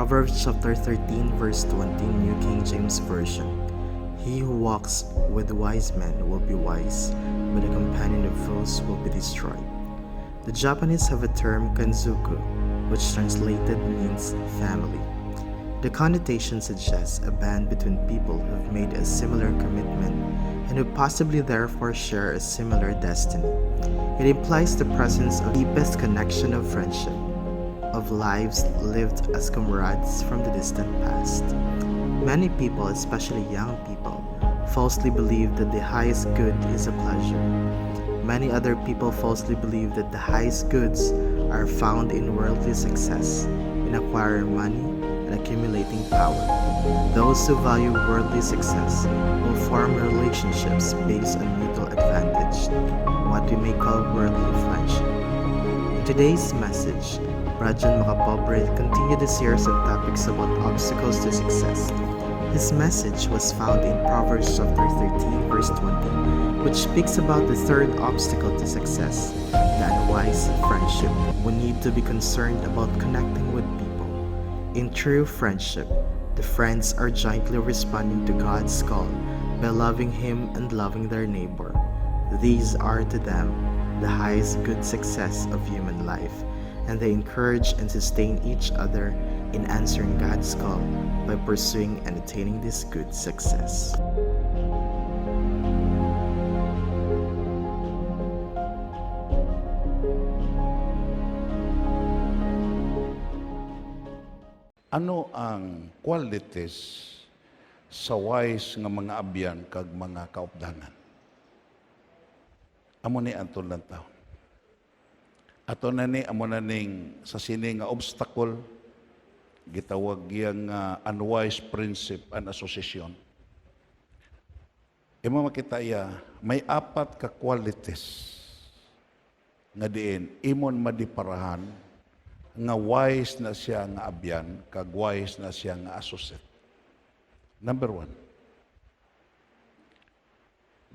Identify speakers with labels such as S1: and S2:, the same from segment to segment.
S1: Proverbs chapter 13 verse 20, New King James Version. He who walks with wise men will be wise, but a companion of fools will be destroyed. The Japanese have a term kanzuku, which translated means family. The connotation suggests a band between people who have made a similar commitment and who possibly therefore share a similar destiny. It implies the presence of deepest connection of friendship, of lives lived as comrades from the distant past. Many people, especially young people, falsely believe that the highest good is a pleasure. Many other people falsely believe that the highest goods are found in worldly success, in acquiring money and accumulating power. Those who value worldly success will form relationships based on mutual advantage, what we may call worldly friendship. In today's message, Rajan Makapobre continued the series of topics about obstacles to success. His message was found in Proverbs chapter 13 verse 20, which speaks about the third obstacle to success, the unwise friendship. We need to be concerned about connecting with people. In true friendship, the friends are jointly responding to God's call by loving Him and loving their neighbor. These are to them the highest good success of human life, and they encourage and sustain each other in answering God's call by pursuing and attaining this good success.
S2: Ano ang qualities sa wise nga mga abyan kag mga kaupdanan? Amo ni anton lang taon. Ato na ni amo na ning sa sini nga obstacle gitawag yang unwise friendship and association. Imo makita iya may apat ka qualities nga diin imon madiparahan nga wise na siya nga abyan, kag wise na siya nga associate. Number one,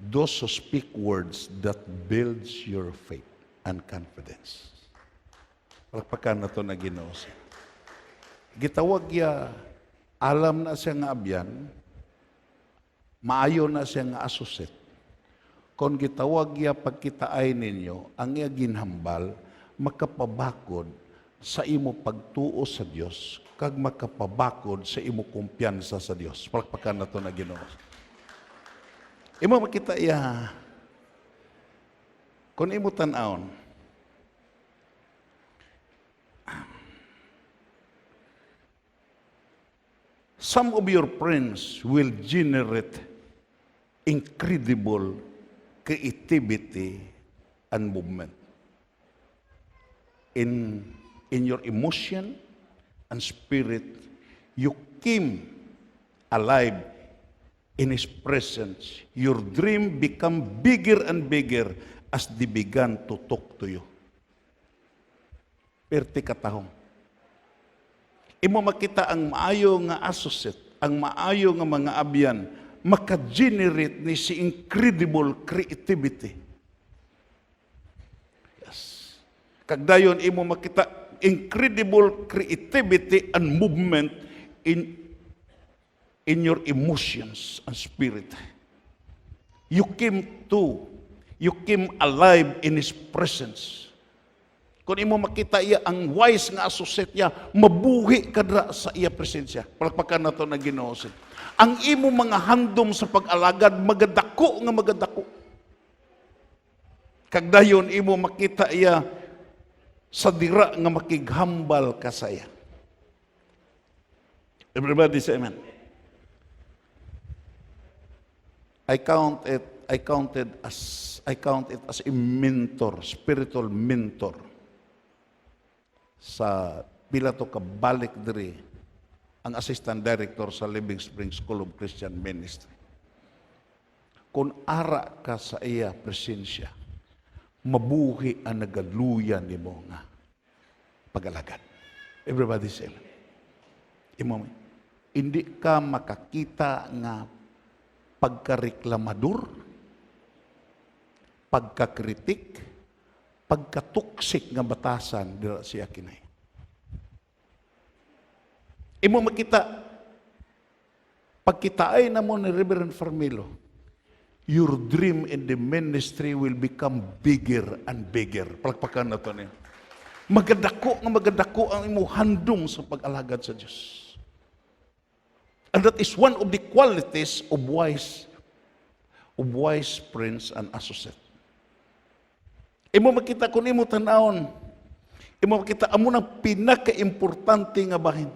S2: those who speak words that builds your faith and confidence. Palakpakan na ito na Ginoo. Gitawag ya, alam na siya nga abyan, maayo na siya nga associate. Kung gitawag ya pagkitaay ninyo, ang iya ginhambal, makapabakod sa imo pagtuo sa Dios kag makapabakod sa imo kumpiyansa sa Dios. Palakpakan nato na Ginoo. Imo makita iya kun imo tan-awon some of your friends will generate incredible creativity and movement in your emotion and spirit. You came alive in His presence. Your dream become bigger and bigger as they began to talk to you. Perti katahong. Imo makita ang maayo nga associate, ang maayo nga mga abyan, maka-generate ni si incredible creativity. Yes. Kagdayon imo makita incredible creativity and movement in your emotions and spirit. You came alive in His presence. Kung imo makita iya ang wise nga associate niya, mabuhi kadra sa iya presensya. Palakpakan nato na Ginoo. Ang imo mga handom sa pag-alagad magadako nga magadako. Kagdayon imo makita iya sa dira nga makighambal ka sa iya. Everybody say amen. I count it as a mentor, spiritual mentor. Sa pila to kabalik diri ang assistant director sa Living Spring School of Christian Ministry. Kung ara ka sa iya presensya, mabuhi ang nagaluyan nimo nga pag-alagad. Everybody say amen. Imo, hindi ka makakita nga pagkareklamador, pagkakritik, pagkatuksik nga batasan dira siya kinay. Imo makita, pagkitaay na mo ni Reverend Farmilo, your dream in the ministry will become bigger and bigger. Palakpakan na to niya. Magadako ang imo handom sa pag-alagad sa Diyos. And that is one of the qualities of wise friends and associate. Imo makita kung imo tanawon, imo makita amo nang pinaka-importante nga bahin.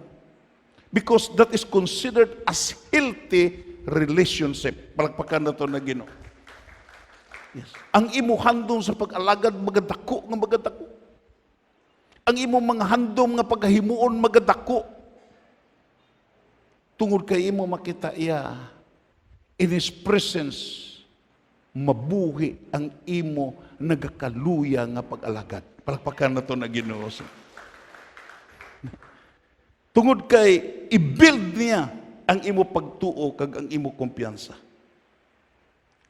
S2: Because that is considered as healthy relationship. Palakpakan na to na Ginoo. Yes. Ang imo handom sa pag-alagad magadako. Ang imo mga handom nga paghimuon magadako. Tungod kay imo makita iya in His presence, mabuhi ang imo nagakaluya nga pag-alagad. Palakpakan na to na Ginoo. Tungod kay i-build niya ang imo pagtuo kag ang imo kumpiyansa.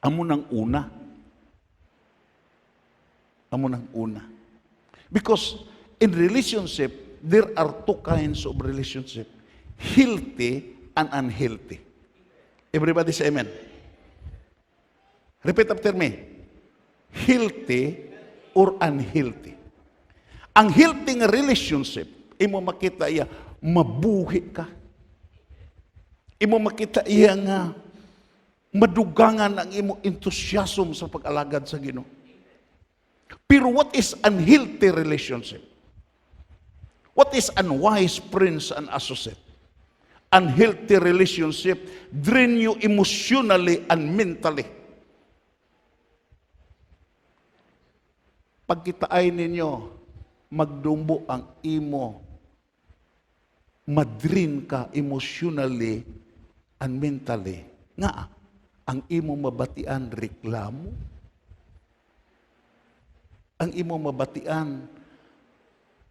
S2: Amo nang una. Because in relationship, there are two kinds of relationship. Healthy and unhealthy. Everybody say amen. Repeat after me. Healthy or unhealthy. Ang healthy nga relationship, imo makita iya, mabuhi ka. Imo makita iya nga, madugangan ang imo enthusiasm sa pag-alagad sa Ginoo. Pero what is unhealthy relationship? What is unwise friends and associate? Unhealthy relationship drain you emotionally and mentally. Pagkitaay ninyo, magdumbo ang imo, madrin ka emotionally and mentally. Nga, ang imo mabatian reklamo, ang imo mabatian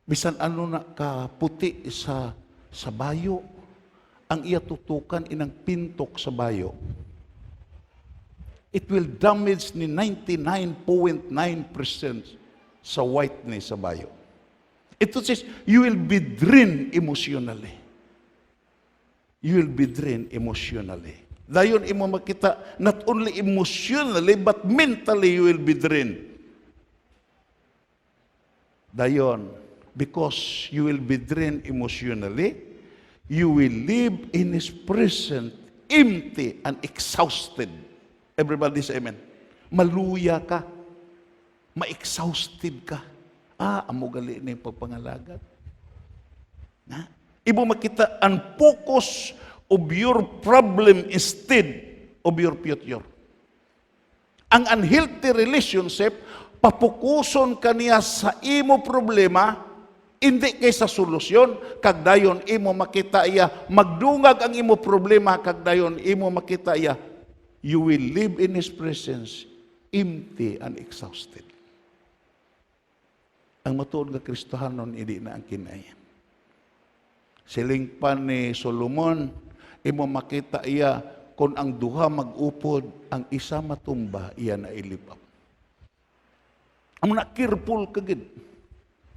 S2: bisan ano na ka puti sa bayo, ang iya tutukan inang pintok sa bayo. It will damage ni 99.9% sa whiteness sa bayo. Ito says, you will be drained emotionally. You will be drained emotionally. Dayon imo makita, not only emotionally, but mentally you will be drained. Dayon, because you will be drained emotionally, you will live in His presence empty and exhausted. Everybody say amen. Maluya ka. Ma-exhausted ka. Amo gali na yung pagpangalagad. Ibo makita ang focus of your problem instead of your future. Ang unhealthy relationship, papukuson kaniya sa imo problema, hindi kay sa solusyon, kag dayon imo makita iya, magdungag ang imo problema, kag dayon imo makita iya, you will live in His presence empty and exhausted. Ang matuod nga Kristohanon, hindi na ang kinayan. Siling pa ni Solomon, imo makita iya, kung ang duha mag-upod, ang isa matumba, iya na ilipap. Ang na careful kagid.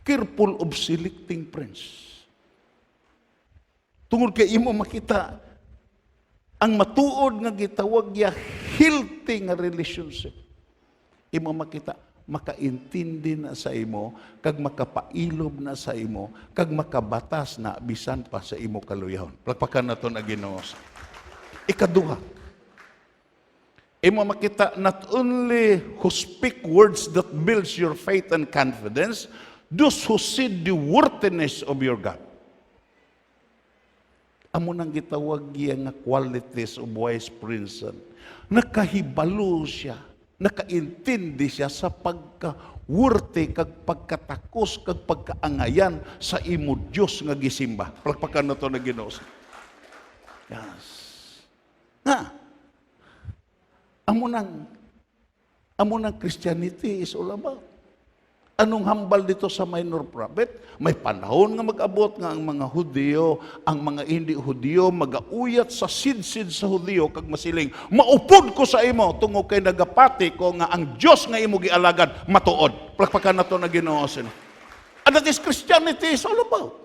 S2: Careful of selecting friends. Tungod kay imo makita, ang matuod nga gitawag ya healthy nga relationship. Imo makita, makaintindi na sa imo, kag makapailob na sa imo, kag makabatas na bisan pa sa imo kaluyahon. Palakpakan na to na Ginoo. Ikaduha, imo makita not only who speak words that builds your faith and confidence, those who see the worthiness of your God. Amo nang gitawag nga qualities of wise person. Nakahibalo siya, nakaintindi siya sa pagka-worthy, kag pagkatakos, kag pagkaangayan sa imo Diyos nga gisimba. Palakpakan na to na Ginoo. Yes. Amo nang Christianity is all about. Anong hambal dito sa minor prophet? May panahon nga mag-abot nga ang mga Hudiyo, ang mga hindi Hudiyo, mag-auyat sa sid-sid sa Hudiyo, kag masiling, maupod ko sa imo, tungo kay nagapati ko nga ang Diyos nga imo gialagad, matuod. Palakpakan na to na Ginoo. And that is Christianity is all about.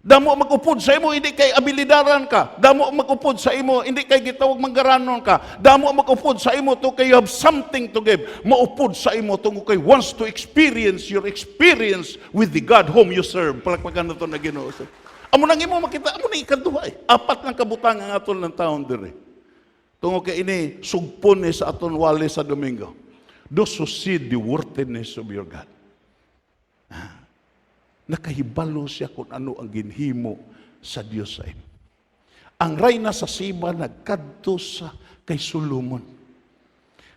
S2: Damo magupod sa imo, hindi kay abilidaran ka. Damo magupod sa imo, hindi kay gitawag manggaranon ka. Damo magupod sa imo to kay you have something to give. Maupod sa imo tungo kay wants to experience your experience with the God whom you serve. Palakpakan na to na Ginoo. Amo nang imo makita, amo na ikaduha. Apat ng kabutang ang aton ng taon dire. Tungo kay ini sugpon ni sa aton wali sa Domingo. Those who see the worthiness of your God. Nakahibalo siya kung ano ang ginhimo sa Diyos sa imo. Ang reyna sa Siba nagkadto sa kay Solomon.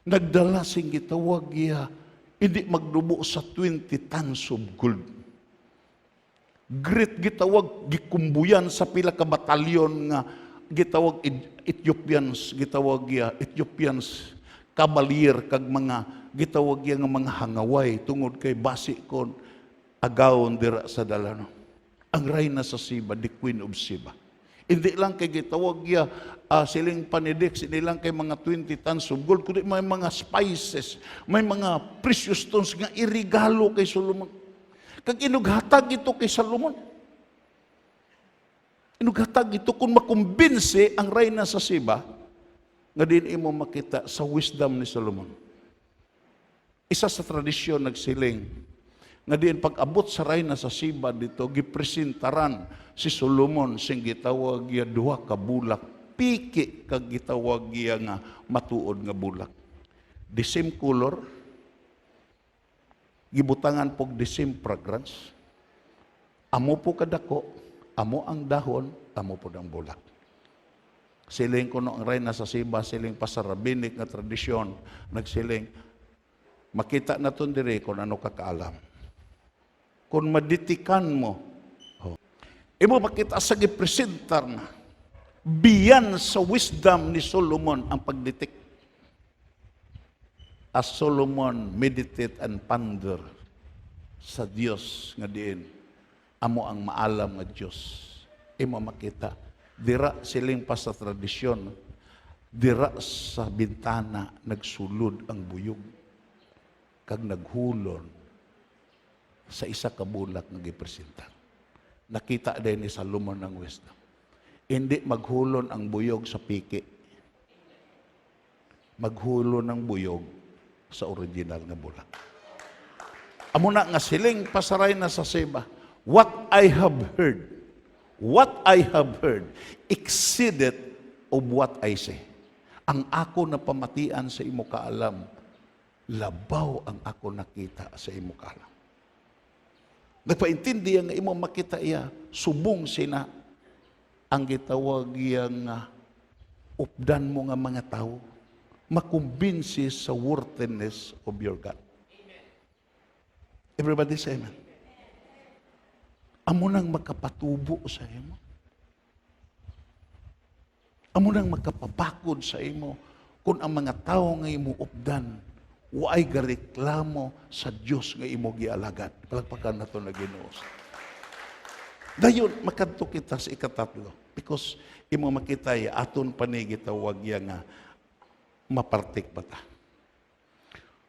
S2: Nagdala sing gitawag iya, hindi magdubo sa 20 tons of gold. Great gitawag gikumbuyan sa pila ka batalyon nga gitawag Ethiopians, gitawag iya Ethiopians cavalier kag mga gitawag iya nga mga hangaway tungod kay basi kon agawon dira sa dalano. Ang reyna sa Siba, the Queen of Siba. Hindi lang kay gitawag ya siling panidik, hindi lang kay mga 20 tons of gold, kundi may mga spices, may mga precious stones nga irigalo kay Solomon. Kag inughatag ito kay Solomon. Inughatag ito kung makumbinsi ang reyna sa Siba, nga din imo makita sa wisdom ni Solomon. Isa sa tradisyon nagsiling, nga diin pag-abot sa reyna sa Siba dito, gipresentaran si Solomon sing gitawag iya duha ka bulak, piki kag gitawag iya nga matuod nga bulak. The same color, gibutangan pog the same fragrance, amo po kadako, amo ang dahon, amo po ang bulak. Siling kuno ang reyna sa Siba, siling pasarabinik nga tradisyon, nagsiling, makita na ton dire kung ano kakaalam. Kung maditikan mo, imo makita sa gipresentar na, biyan sa wisdom ni Solomon ang pagditik. As Solomon meditate and ponder sa Dios nga diin, amo ang maalam nga Dios. Imo makita, dira siling pa sa tradisyon, dira sa bintana nagsulod ang buyog, kag naghulon sa isa ka bulak nga gipresenta. Nakita din ni Solomon ang wisdom. Hindi maghulon ang buyog sa piki. Maghulon ang buyog sa original nga bulak. Amo na nga siling pasaray na sa Siba, what I have heard exceeded of what I say. Ang ako na pamatian sa imo kaalam, labaw ang ako nakita sa imo kaalam. Nagpaintindi nga imo makita iya, subong sina ang gitawag yang updan mo nga mga tao, makumbinsi sa worthiness of your God. Everybody say amen. Amo nang makapatubo sa imo. Amo nang makapabakod sa imo kung ang mga tao nga imo updan waay gareklamo sa Dios nga imo gialagad. Palagpakan nato na Ginoo. Dayon makadto kita sa ikatatlo because imo makita ya aton panigitawag ya nga mapartik bata.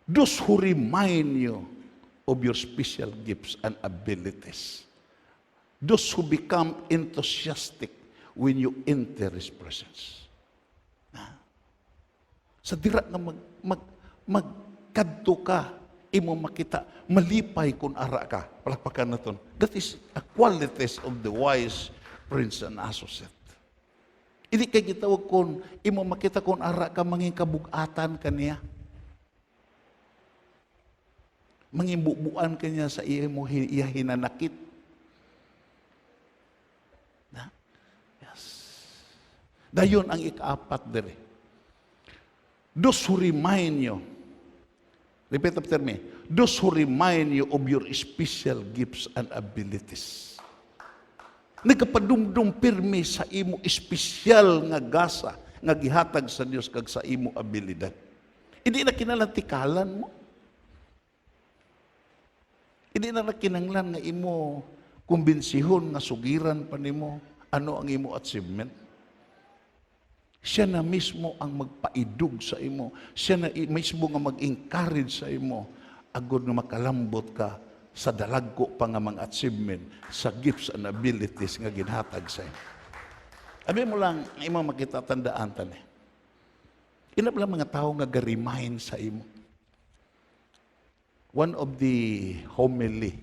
S2: Those who remind you of your special gifts and abilities. Those who become enthusiastic when you enter His presence. Sa dira nga magkadto ka, imo makita, malipay kung ara ka. Palakpakan na ton. That is a qualities of the wise prince and associate. Hindi kay gitawag kung imo makita kung ara ka manging kabugatan kaniya. Mangimbubuan kanya sa iya mo iya hinanakit. Yes. Dayon ang ikaapat dire. Those who remind you, repeat after me, those who remind you of your special gifts and abilities. Nagapadumdum pirmi sa imo espesyal nga gasa nga gihatag sa Dios kag sa imo abilidad. Hindi na kinalantikalan mo. Hindi na kinanglan nga imo kumbensihon nga sugiran pa nimo ano ang imo achievement. Siya na mismo ang magpaidug sa imo. Siya na mismo nga mag-encourage sa imo agud nga makalambot ka sa dalagko pa nga mga achievement, sa gifts and abilities nga ginhatag sa imo. Abi mo lang, imo makita tandaan tani. Inabla mga tao nga ga-remind sa imo. One of the homily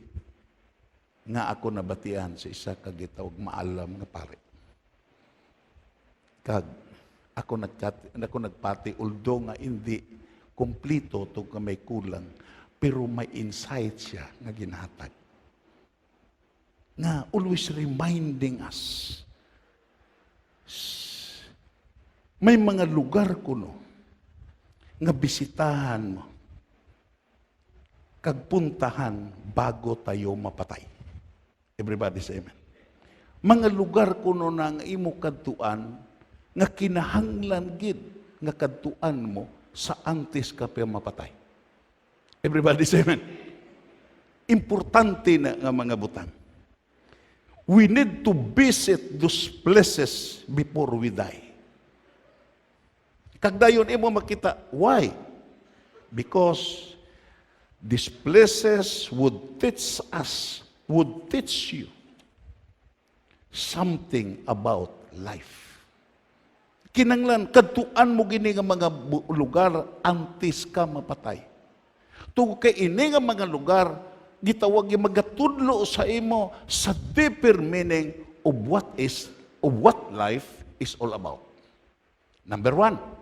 S2: nga ako nabatian sa isa ka gitawag maalam nga pare. Kag ako nagpati although nga hindi kompleto to nga may kulang, pero may insight siya nga ginhatag. Nga always reminding us. May mga lugar kuno nga bisitahan mo, kag puntahan bago tayo mapatay. Everybody say amen. Mga lugar kuno na nga imo kadtuan nga kinahanglan gid nga kadtuan mo sa antes ka pa mapatay. Everybody say amen. Importante na nga mga butang. We need to visit those places before we die. Kag dayon imo makita, why? Because these places would teach you something about life. Kinanglan, kadtuan mo gini nga mga lugar antes ka mapatay. Tugo kay ini nga mga lugar, gitawag yung magatudlo sa imo sa deeper meaning of what life is all about. Number 1,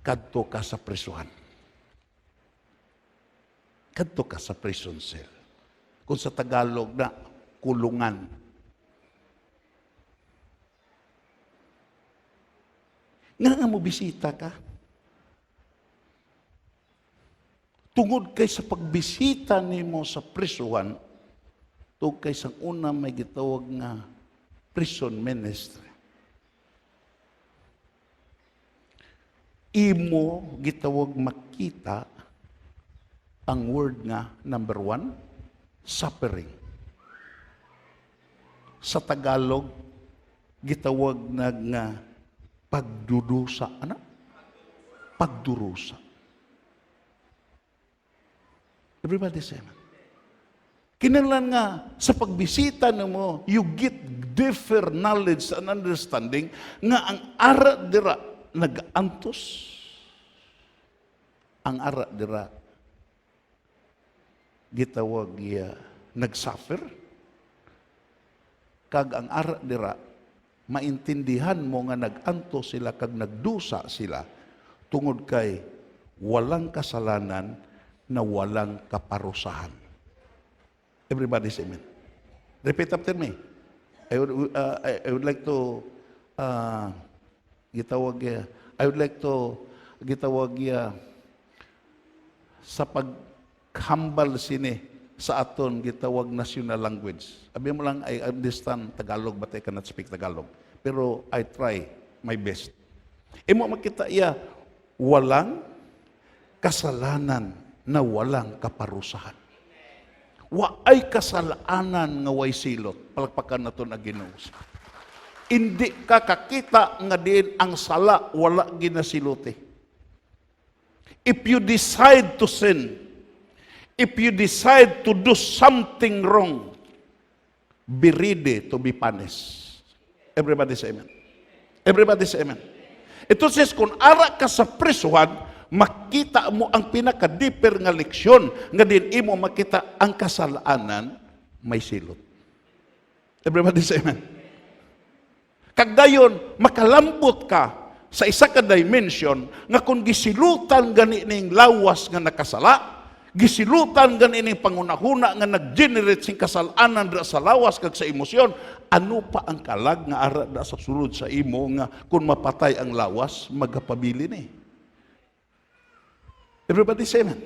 S2: kadto ka sa prisuhan. Kadto ka sa prison cell. Kung sa Tagalog na, kulungan. Nga mo bisita ka. Tungod kay sa pagbisita nimo sa prisuhan, tungod kay sa una may gitawag nga prison ministry. Imo gitawag makita ang word nga number 1, suffering. Sa Tagalog gitawag nga pagdudusa, ano? Pagdurusa. Everybody say amen. Kinahanglan nga sa pagbisita nimo, you get deeper knowledge and understanding nga ang ara dira nag-antos. Ang ara dira gitawag nagsuffer. Kag ang ara dira maintindihan mo nga nag-antos sila kag nagdusa sila tungod kay walang kasalanan na walang kaparusahan. Everybody say amen. Repeat after me. I would like to gitawag sa paghambal sini sa aton gitawag national language. Abi mo lang, I understand Tagalog but I cannot speak Tagalog. Pero I try my best. Imo makita walang kasalanan na walang kaparusahan. Wa ay kasalanan nga way silot. Palakpakan nato na Ginoo. Hindi ka kakita nga diin ang sala wala ginasiluti. If you decide to sin, if you decide to do something wrong, be ready to be punished. Everybody say amen. Everybody say amen. Ito says, kung ara ka sa prisuhan, makita mo ang pinaka-deeper nga leksyon, nga din imo makita ang kasalanan may silot. Everybody say amen. Kagdayon, makalambot ka sa isa ka dimension nga kung gisilutan gani ning lawas nga nakasala, gisilutan gani ning pangunahuna nga nag-generate sing kasalanan dira sa lawas kag sa emosyon, ano pa ang kalag nga ara da sa sulod sa imo nga kung mapatay ang lawas, magapabili ni. Everybody say amen.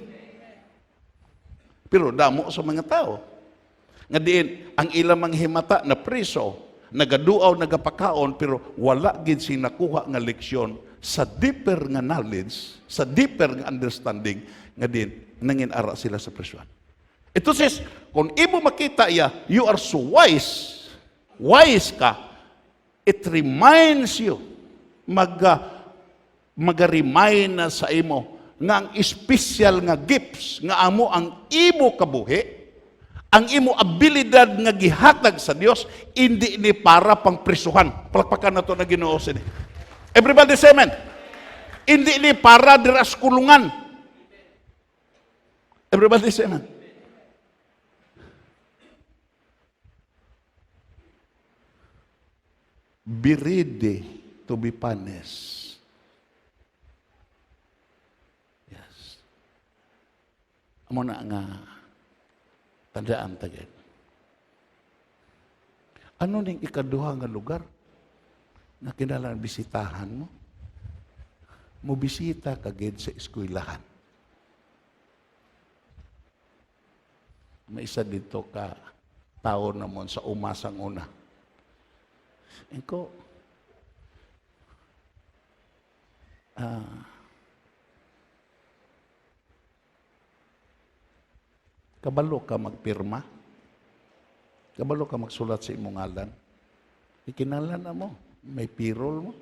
S2: Pero damo sa mga tao nga diin ang ilang mga himata na priso, nagaduaw, nagapakaon, pero wala gid sing nakuha nga leksyon sa deeper nga knowledge, sa deeper nga understanding nga din nanginara sila sa prisuhan. Ito says, kung imo makita you are so wise ka, it reminds you, mag-remind na sa imo nga ang special nga gifts nga amo ang imo kabuhi Ang imo abilidad nga gihatag sa Dios, hindi ni para pang prisuhan. Palakpakan na to na Ginoo sini. Everybody say amen. Hindi ni para diras kulungan. Everybody say amen. Be ready to be punished. Yes. Amo na nga tandaan tagay. Ano ning ikaduha nga lugar na kinahanglan bisitahan mo? Mobisita ka gid sa eskwelahan. May isa dito ka tao namon sa umasang una. Engko kabalo ka magpirma? Kabalo ka magsulat sa imong ngalan? Ikinalan na mo, may pirol mo.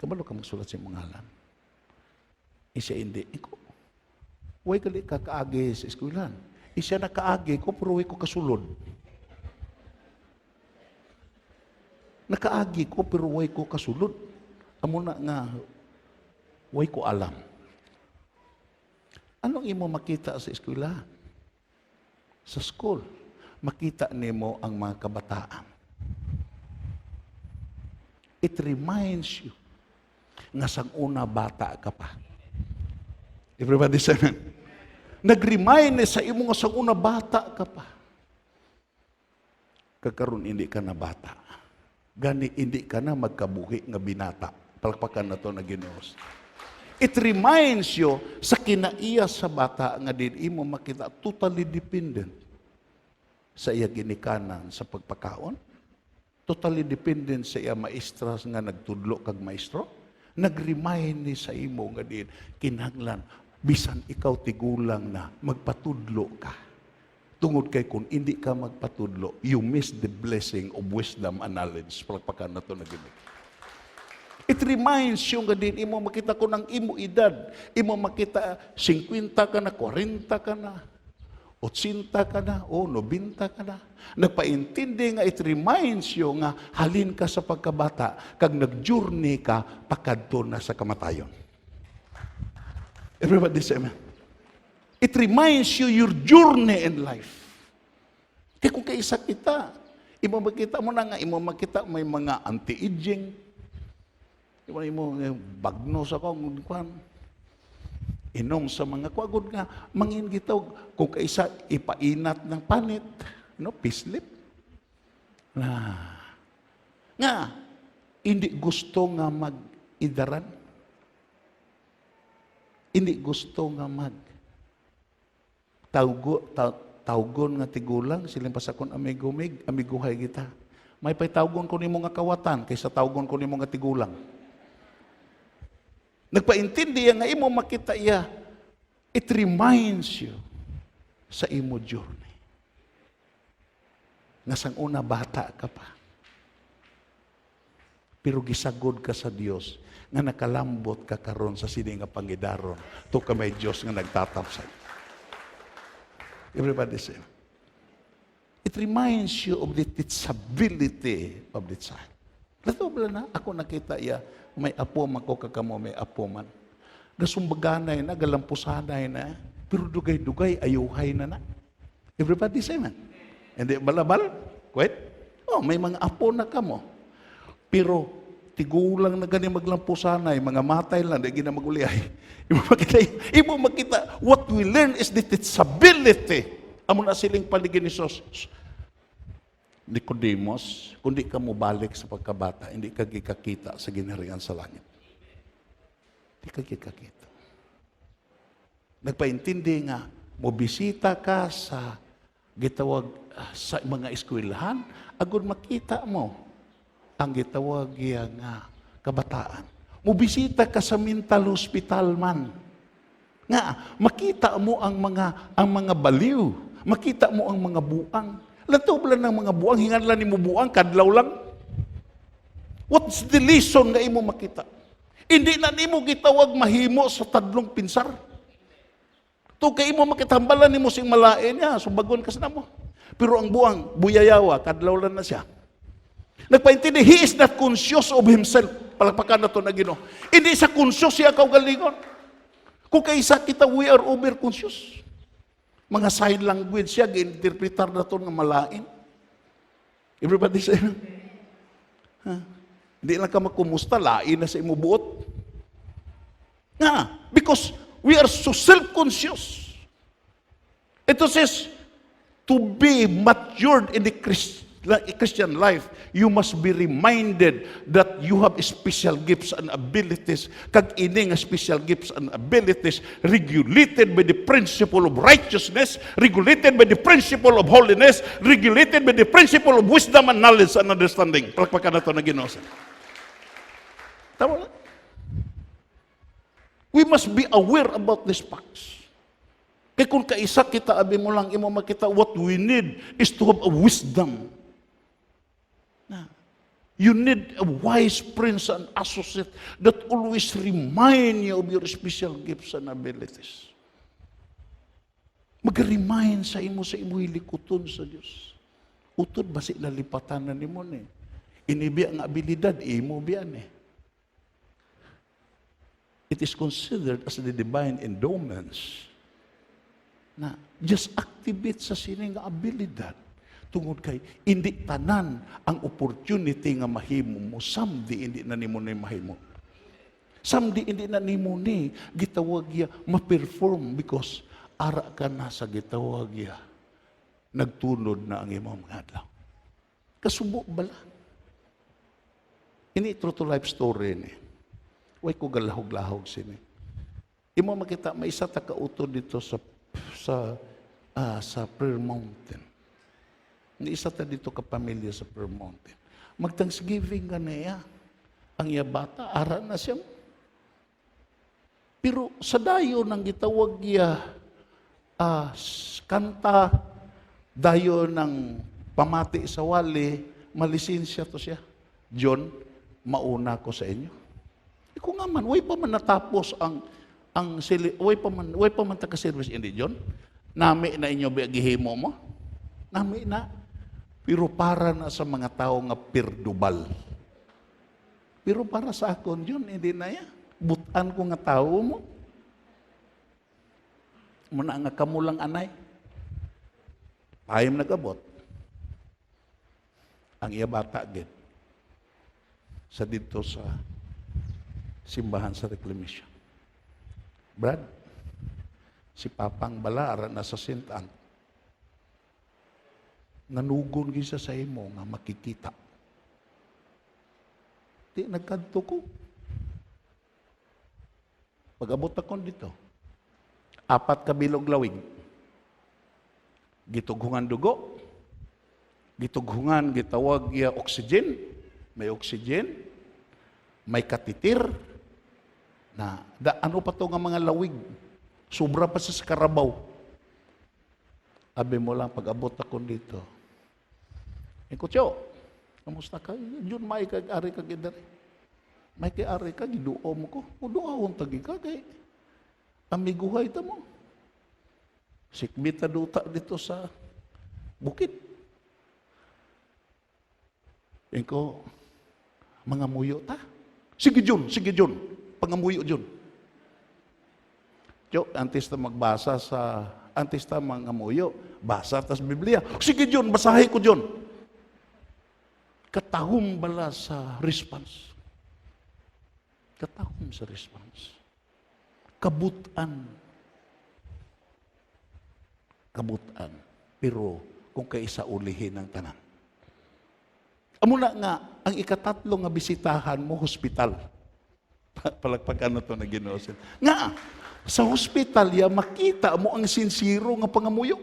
S2: Kabalo ka magsulat sa imong ngalan? Isa hindi. Iko, way gali ka kaagi sa eskwelahan. Isa na kaagi ko, pero way ko kasulod. Nakaagi ko, pero way ko kasulod. Amo na nga, way ko alam. Anong imo makita sa eskwelahan? Sa school, makita nimo ang mga kabataan. It reminds you nga sang una bata ka pa. Everybody say amen. Nag-remind sa imo nga sang una bata ka pa. Kakaroon hindi ka na bata. Gani hindi ka na magkabuhi nga binata. Palakpakan na to na Ginoo. It reminds you sa kinaiya sa bata nga din imo makita totally dependent sa iya ginikanan sa pagpakaon. Totally dependent sa iya maestra nga nagtudlo kag maestro. Nag-remind ni sa imo nga din kinahanglan bisan ikaw tigulang na magpatudlo ka. Tungod kay kung hindi ka magpatudlo, you miss the blessing of wisdom and knowledge. Palakpakan na to na Ginoo. It reminds you nga din, imo makita ko ng imo edad. Imo makita 50 ka na, 40 ka na, 80 ka na, o 90 ka na. Nagpaintindi nga, it reminds you nga halin ka sa pagkabata, kag nag-journey ka, pakadto na sa kamatayon. Everybody say amen. It reminds you your journey in life. Kaya kung kaisa kita, imo makita mo na nga, imo makita may mga anti-aging, imo bagno sa kong kwan inom sa mga kuagod nga mangin gitaw kung kaisa ipainat ng panit no pislip nga hindi gusto nga mag-idaran, hindi gusto nga tawgon nga tigulang silang pasakon amiguhay kita may paytawgon ko nimo nga kawatan kaysa tawgon ko nimo nga tigulang. Nagpaintindi nga imo makita iya, it reminds you sa imo journey. Nga sang una bata ka pa. Pero gisagod ka sa Dios nga nakalambot ka karon sa sini nga pangidaron. To ka may Dios nga nagtatapsay. Everybody say. It reminds you of the teachability of the child. Lato ba na ako nakita iya may apo man ko kakamo may apo man. Gasumbaganay na, galampusanay na, pero dugay-dugay, ayuhay na na. Everybody say man. Hindi balabal? Wait. Oh, may mga apo na kamo. Pero tigulang na gani maglampusanay, mga matay lang, di gina maguliay. Imo makita, what we learn is the teachability. Amo na siling paligid ni Jesus. Nicodemus, kundi ka mo balik sa pagkabata, hindi ka gikakita sa ginharian sa langit. Hindi ka gikakita. Nagpaintindi nga, mobisita ka sa gitawag sa mga eskwelahan, agud makita mo ang gitawag nga kabataan. Mobisita ka sa mental hospital man. Nga, makita mo ang mga baliw, makita mo ang mga buang. Lato ba ng mga buang, hinganlan ni mo buang, kadlaw lang? What's the reason nga imo makita? Hindi na nimo gitawag mahimo sa tadlong pinsar. To kay imo makitambalan nimo sing malain niya, sumbagon ka sa namo. Pero ang buang, buyayawa, kadlaw lang na siya. Nagpaintindi, he is not conscious of himself. Palakpakan na to na Ginoo. Hindi sa conscious siya kaugalingon. Kung kaisa kita, we are over-conscious. Mga sign language siya, gi-interpretar na to ng malain. Everybody say, hindi lang ka magkumusta, lain na sa imo buot. Because we are so self-conscious. Ito says, to be matured in the Christian life, you must be reminded that you have special gifts and abilities. Kag ining special gifts and abilities regulated by the principle of righteousness, regulated by the principle of holiness, regulated by the principle of wisdom and knowledge and understanding. Palakpakan na ito na Ginoo. Tama lang. We must be aware about these facts. Kaya kung kaisa kita, abi mo lang, imo makita, what we need is to have a wisdom. You need a wise prince and associate that always remind you of your special gifts and abilities. Mag-remind sa imo hilikuton sa Diyos. Utod ba sila lipatan na nimo ni? Inibi ang abilidad, imo biyan eh. It is considered as the divine endowments na just activate sa sining abilidad tungod kay hindi tanan ang opportunity nga mahimo mo, samdi hindi na nimo ni mahimo, samdi hindi na nimo ni gitawag ya ma-perform because ara ka na sa gitawag ya nagtunod na ang imong mga adlaw. Kasubo bala ini true to life story ni. Way ko galahog-lahog sini. Imo makita may isa ta kautod dito sa Prayer Mountain. Ni isa ta dito ka pamilya sa Prayer Mountain. Mag-Thanksgiving ka niya. Ang iya bata, ara na siya. Pero sa dayo nang gitawag niya kanta, dayo ng pamati sa wali, malisensya to siya. John, mauna ko sa inyo. Iko nga man, way pa man natapos way pa man taga-service hindi, John. Nami na inyo gihimo mo. Nami na. Pero para na sa mga tao nga pirdubal. Pero para sa akon, John, hindi na ya. Butan ko nga tao mo. Muna nga kamulang anay. Payam nagabot. Ang iya bata, gid. Sa dito sa simbahan sa Reclamation. Brad, si Papang Balara nasa Sintan. Nanugon gisa sa imo nga makikita. Di nagkadto ko. Pag-abot ako dito, 4 ka bilog lawig. Gitughungan dugo. Gitughungan, gitawag ya oxygen. May oxygen. May katitir. Na, ano pa to nga mga lawig? Sobra pa sa karabaw. Abi mo lang, pag-abot ako dito. Kutyo, kamusta ka? Yun, may kag-ari ka gidari. May kag-ari ka, giduo mo ko. Uduawon tagi ka, kay amiguhay ta mo. Sikbita duta dito sa bukid. Ko, mga muyo ta. Sige Jun. Pangamuyo Jun. Yo, antes ta magbasa antes ta mangamuyo, basa tas Biblia. Sige Jun, basahi ko Jun. Katahom bala sa response. Katahom sa response. Kabutan. Pero kung kaisa ulihin ang tanan. Amo na nga, ang ikatatlo nga bisitahan mo, hospital. Palagpakan na ito na Ginoo. Nga, sa hospital ya, makita mo ang sinsiro nga pangamuyo.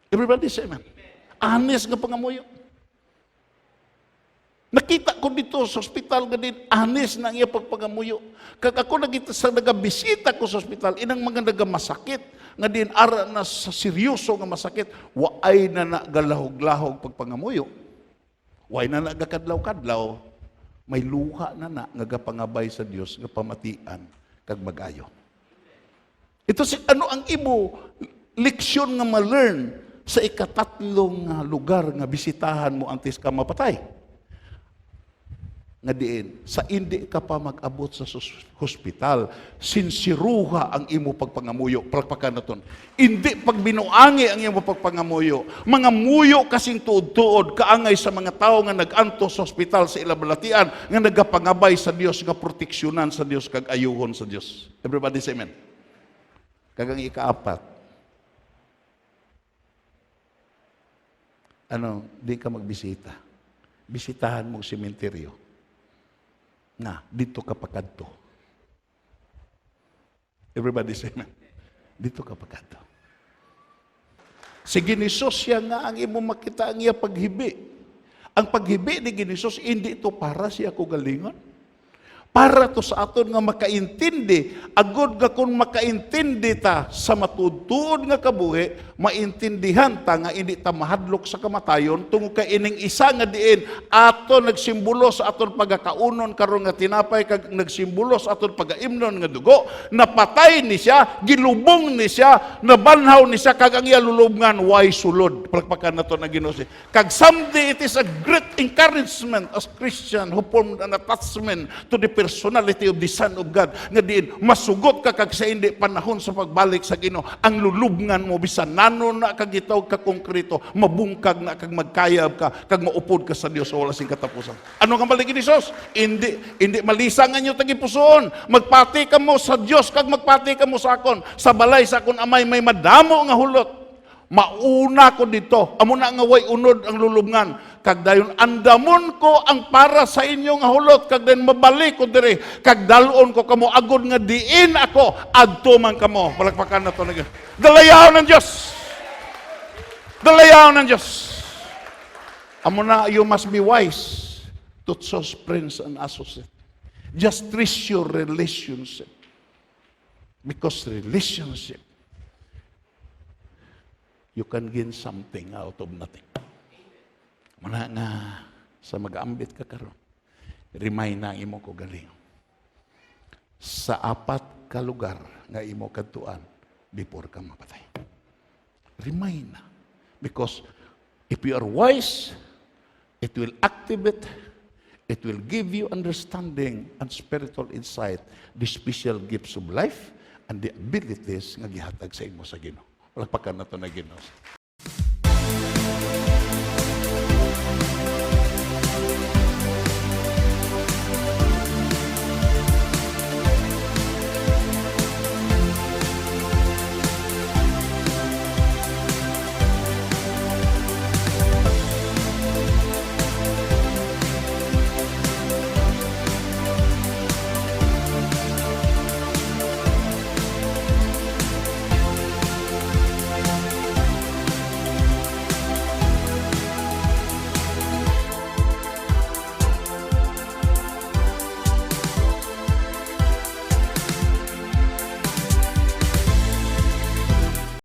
S2: Everybody say amen. Honest nga pangamuyo. Nakita ko dito sa hospital nga din, honest na ang iya pagpangamuyo. Kag ako nagabisita ko sa hospital, inang mga nagamasakit, nga din ara na sa seryoso nga masakit, waay na nagalahog-lahog pagpangamuyo. Waay na nagakadlaw-kadlaw, may luha na nga gapangabay sa Dios nga pamatian kag magayo. Ito si ano ang imo leksyon nga ma-learn sa ikatatlong nga lugar nga bisitahan mo antes ka mapatay. Nga diin, sa hindi ka pa mag-abot sa hospital, sinsiruha ang imo pagpangamuyo. Palakpakan na ton. Hindi pagbinuangi ang imo pagpangamuyo. Mga muyo kasing tuod-tuod, kaangay sa mga tao nga nag-anto sa hospital sa ilabalatian, nga nagapangabay sa Dios, nga proteksyonan sa Dios, kag ayuhon sa Dios. Everybody say amen. Kagang ikaapat, di ka magbisita. Bisitahan mo sementeryo. Na, dito ka pakadto. Everybody say amen. Dito ka pakadto. Si Ginisos siya nga ang imo makita ang iya paghibi. Ang paghibi ni Ginisos, hindi ito para siya kugalingon. Para to sa aton nga makaintindi, agod nga kung makaintindi ta sa matudtuod nga kabuhi, maintindihan ta nga hindi ta mahadlok sa kamatayon, tungo kay ining isa nga diin, aton nagsimbolo sa aton pagakaunon karon nga tinapay, kag nagsimbolo sa aton pagaimnon nga dugo, napatay ni siya, gilubong ni siya, nabanhaw ni siya, kag ang iya lulubngan, way sulod. Palakpakan na to na Ginoo. Kag someday it is a great encouragement as Christian who formed an attachment to the personality of the Son of God, nga diin masugot ka kag sa hindi panahon sa pagbalik sa Ginoo, ang lulubngan mo bisan nanon na kag gitaw ka konkreto, mabungkag na kag magkayab ka, kag maupod ka sa Dios sa wala sing katapusan. Ano nga balik ni Dios? Hindi malisang ang inyo tagipusoon. Magpati ka mo sa Dios, kag magpati ka mo sa akon. Sa balay sa akon amay may madamo nga hulot. Mauna ko dito, amo na nga way unod ang lulubngan, kag dayon andamon ko ang para sa inyo nga hulot, kag dayon mabalik ko diri, kag dalon ko kamo agod nga diin ako, adto man kamo. Palakpakan na to na. Dalayaw ng Diyos. Dalayaw ng Diyos. Amo na, you must be wise to choose friends and associates. Just treasure relationship. Because relationship, you can gain something out of nothing. Muna nga, sa mag-aambit ka karon, remind na imo ko galing. Sa apat ka lugar nga imo kadtuan before ka mapatay. Remind na. Because if you are wise, it will activate, it will give you understanding and spiritual insight, the special gifts of life, and the abilities nga gihatag sa imo sa Ginoo. Palakpakan na to na Ginoo.